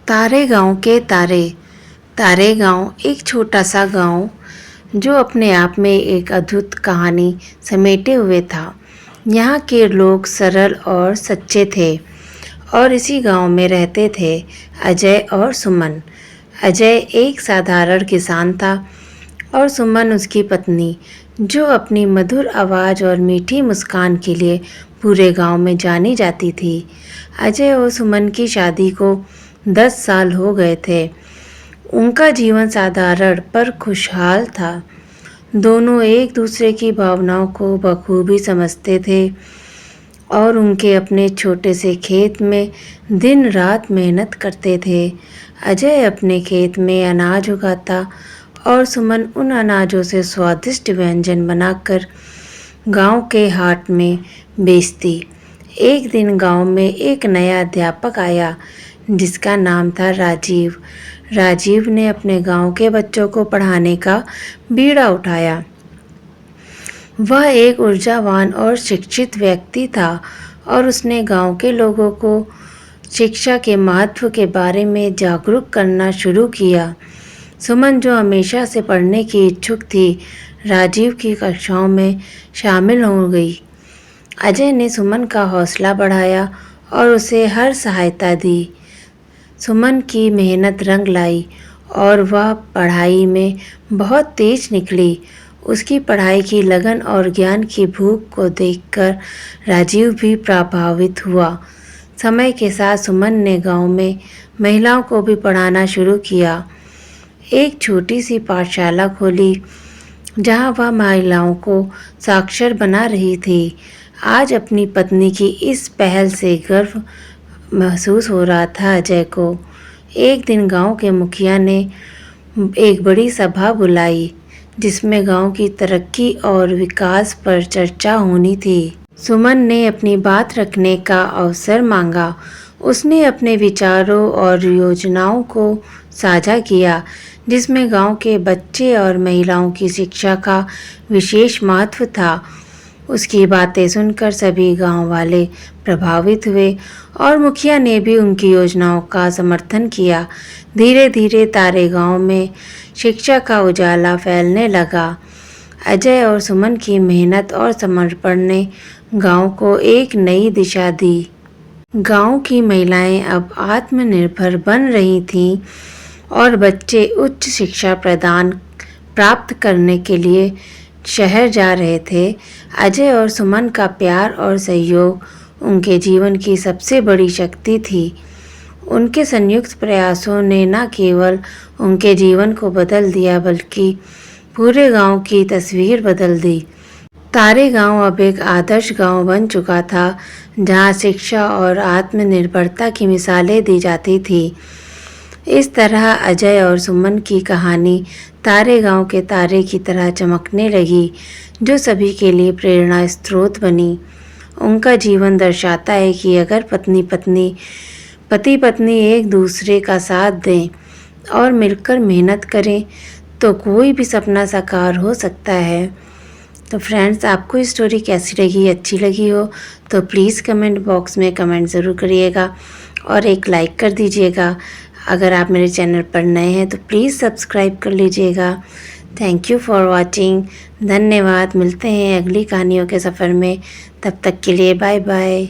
तारे गांव के तारे। तारे गांव एक छोटा सा गांव जो अपने आप में एक अद्भुत कहानी समेटे हुए था। यहाँ के लोग सरल और सच्चे थे और इसी गांव में रहते थे अजय और सुमन। अजय एक साधारण किसान था और सुमन उसकी पत्नी, जो अपनी मधुर आवाज़ और मीठी मुस्कान के लिए पूरे गांव में जानी जाती थी। अजय और सुमन की शादी को 10 साल हो गए थे। उनका जीवन साधारण पर खुशहाल था। दोनों एक दूसरे की भावनाओं को बखूबी समझते थे और उनके अपने छोटे से खेत में दिन रात मेहनत करते थे। अजय अपने खेत में अनाज उगाता और सुमन उन अनाजों से स्वादिष्ट व्यंजन बनाकर गांव के हाट में बेचती। एक दिन गांव में एक नया अध्यापक आया जिसका नाम था राजीव। राजीव ने अपने गांव के बच्चों को पढ़ाने का बीड़ा उठाया। वह एक ऊर्जावान और शिक्षित व्यक्ति था और उसने गांव के लोगों को शिक्षा के महत्व के बारे में जागरूक करना शुरू किया। सुमन, जो हमेशा से पढ़ने की इच्छुक थी, राजीव की कक्षाओं में शामिल हो गई। अजय ने सुमन का हौसला बढ़ाया और उसे हर सहायता दी। सुमन की मेहनत रंग लाई और वह पढ़ाई में बहुत तेज निकली। उसकी पढ़ाई की लगन और ज्ञान की भूख को देखकर राजीव भी प्रभावित हुआ। समय के साथ सुमन ने गांव में महिलाओं को भी पढ़ाना शुरू किया। एक छोटी सी पाठशाला खोली जहां वह महिलाओं को साक्षर बना रही थी। आज अपनी पत्नी की इस पहल से गर्व महसूस हो रहा था अजय को। एक दिन गांव के मुखिया ने एक बड़ी सभा बुलाई जिसमें गांव की तरक्की और विकास पर चर्चा होनी थी। सुमन ने अपनी बात रखने का अवसर मांगा। उसने अपने विचारों और योजनाओं को साझा किया जिसमें गांव के बच्चे और महिलाओं की शिक्षा का विशेष महत्व था। उसकी बातें सुनकर सभी गांव वाले प्रभावित हुए और मुखिया ने भी उनकी योजनाओं का समर्थन किया। धीरे धीरे तारे गांव में शिक्षा का उजाला फैलने लगा। अजय और सुमन की मेहनत और समर्पण ने गांव को एक नई दिशा दी। गांव की महिलाएं अब आत्मनिर्भर बन रही थीं और बच्चे उच्च शिक्षा प्राप्त करने के लिए शहर जा रहे थे। अजय और सुमन का प्यार और सहयोग उनके जीवन की सबसे बड़ी शक्ति थी। उनके संयुक्त प्रयासों ने न केवल उनके जीवन को बदल दिया बल्कि पूरे गांव की तस्वीर बदल दी। तारे गांव अब एक आदर्श गांव बन चुका था जहां शिक्षा और आत्मनिर्भरता की मिसालें दी जाती थी। इस तरह अजय और सुमन की कहानी तारे गांव के तारे की तरह चमकने लगी, जो सभी के लिए प्रेरणा स्रोत बनी। उनका जीवन दर्शाता है कि अगर पति पत्नी एक दूसरे का साथ दें और मिलकर मेहनत करें तो कोई भी सपना साकार हो सकता है। तो फ्रेंड्स, आपको ये स्टोरी कैसी लगी? अच्छी लगी हो तो प्लीज़ कमेंट बॉक्स में कमेंट ज़रूर करिएगा और एक लाइक कर दीजिएगा। अगर आप मेरे चैनल पर नए हैं तो प्लीज़ सब्सक्राइब कर लीजिएगा। Thank you for watching. धन्यवाद। मिलते हैं अगली कहानियों के सफ़र में। तब तक के लिए बाय बाय।